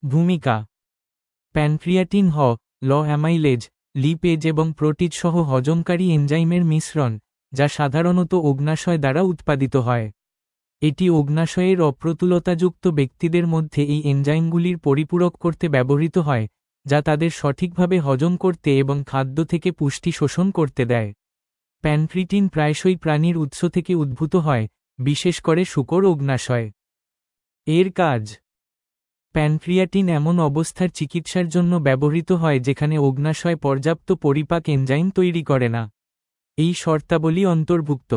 ভূমিকা। প্যানক্রিয়াটিন ল amylase, LePage এবং protease সহ হজমকারী এনজাইমের মিশ্রণ, যা সাধারণত অগ্ন্যাশয় দ্বারা উৎপাদিত হয়। এটি অগ্ন্যাশয়ের অপ্রতুলতাযুক্ত ব্যক্তিদের মধ্যে এই এনজাইমগুলির পরিপূরক করতে ব্যবহৃত হয়, যা তাদের সঠিকভাবে হজম করতে এবং খাদ্য থেকে পুষ্টি শোষণ করতে দেয়। প্যানক্রিটিন প্রায়শই প্রাণীর উৎস থেকে উদ্ভূত হয়, বিশেষ করে শূকর অগ্ন্যাশয়। এর কাজ। প্যানক্রিয়াটিন এমন অবস্থার চিকিৎসার জন্য ব্যবহৃত হয় যেখানে অগ্ন্যাশয় পর্যাপ্ত পরিপাক এনজাইম তৈরি করে না। এই শর্তাবলী অন্তর্ভুক্ত: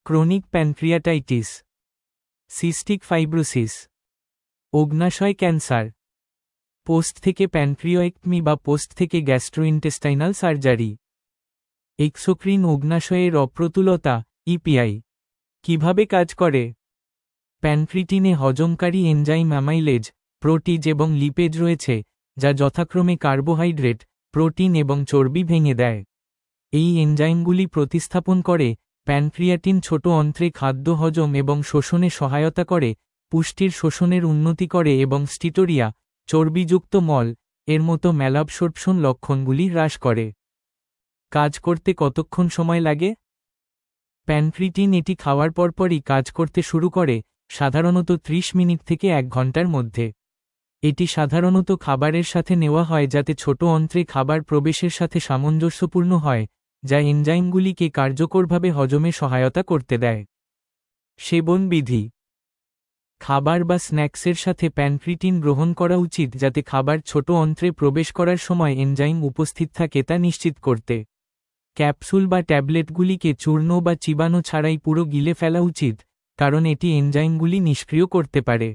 ক্রনিক প্যানক্রিয়াটাইটিস, সিস্টিক ফাইব্রোসিস, অগ্ন্যাশয় ক্যান্সার, পোস্ট থেকে প্যানক্রিওয়েক্টমি বা পোস্ট থেকে গ্যাস্ট্রোইন্টেস্টাইনাল সার্জারি। এক্সোক্রিন অগ্ন্যাশয়ের অপ্রতুলতা, ইপিআই। কিভাবে কাজ করে? প্যানক্রিটিনে হজমকারী এনজাইম অ্যামাইলেজ, প্রোটিজ এবং লিপেজ রয়েছে, যা যথাক্রমে কার্বোহাইড্রেট, প্রোটিন এবং চর্বি ভেঙে দেয়। এই এনজাইমগুলি প্রতিস্থাপন করে প্যানক্রিয়াটিন ছোট অন্ত্রে খাদ্য হজম এবং শোষণে সহায়তা করে, পুষ্টির শোষণের উন্নতি করে এবং স্টিটোরিয়া, চর্বিযুক্ত মল এর মতো ম্যালঅ্যাবসর্পশন লক্ষণগুলি হ্রাস করে। কাজ করতে কতক্ষণ সময় লাগে? প্যানক্রিটিন এটি খাওয়ার পরপরই কাজ করতে শুরু করে, সাধারণত 30 মিনিট থেকে 1 ঘন্টার মধ্যে। এটি সাধারণত খাবারের সাথে নেওয়া হয় যাতে ছোট অন্ত্রে খাবার প্রবেশের সাথে সামঞ্জস্যপূর্ণ হয়, যা এনজাইমগুলিকে কার্যকরভাবে হজমে সহায়তা করতে দেয়। সেবন বিধি। খাবার বা স্ন্যাক্সের সাথে প্যানক্রিটিন গ্রহণ করা উচিত যাতে খাবার ছোট অন্ত্রে প্রবেশ করার সময় এনজাইম উপস্থিত থাকে তা নিশ্চিত করতে। ক্যাপসুল বা ট্যাবলেটগুলিকে চূর্ণ বা চিবানো ছাড়াই পুরো গিলে ফেলা উচিত, কারণ এটি এনজাইমগুলি নিষ্ক্রিয় করতে পারে।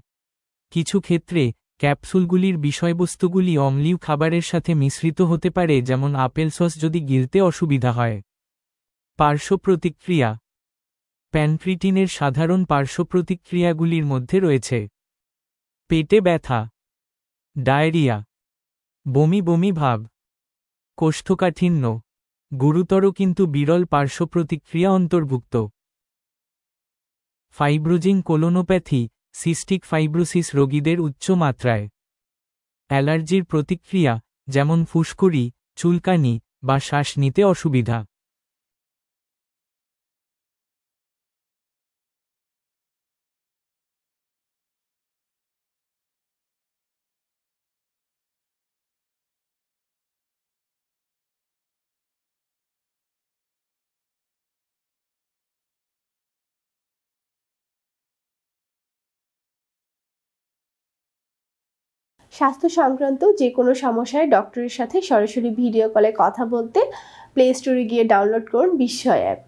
কিছু ক্ষেত্রে ক্যাপসুলগুলির বিষয়বস্তুগুলি অম্লীয় খাবারের সাথে মিশ্রিত হতে পারে, যেমন আপেল সস, যদি গিলতে অসুবিধা হয়। পার্শ্ব প্রতিক্রিয়া। প্যানক্রিটিনের সাধারণ পার্শ্ব প্রতিক্রিয়াগুলির মধ্যে রয়েছে পেটে ব্যথা, ডায়রিয়া, বমি বমি ভাব, কোষ্ঠকাঠিন্য। গুরুতর কিন্তু বিরল পার্শ্ব প্রতিক্রিয়া অন্তর্ভুক্ত ফাইব্রোজিং কোলোনোপ্যাথি, সিস্টিক ফাইব্রোসিস রোগীদের উচ্চ মাত্রায় অ্যালার্জির প্রতিক্রিয়া, যেমন ফুসকুড়ি, চুলকানি বা শ্বাস নিতে অসুবিধা। স্বাস্থ্য সংক্রান্ত যে কোনো সমস্যায় ডক্টরের সাথে সরাসরি ভিডিও কলে কথা বলতে প্লে স্টোরে গিয়ে ডাউনলোড করুন বিস্ময় অ্যাপ।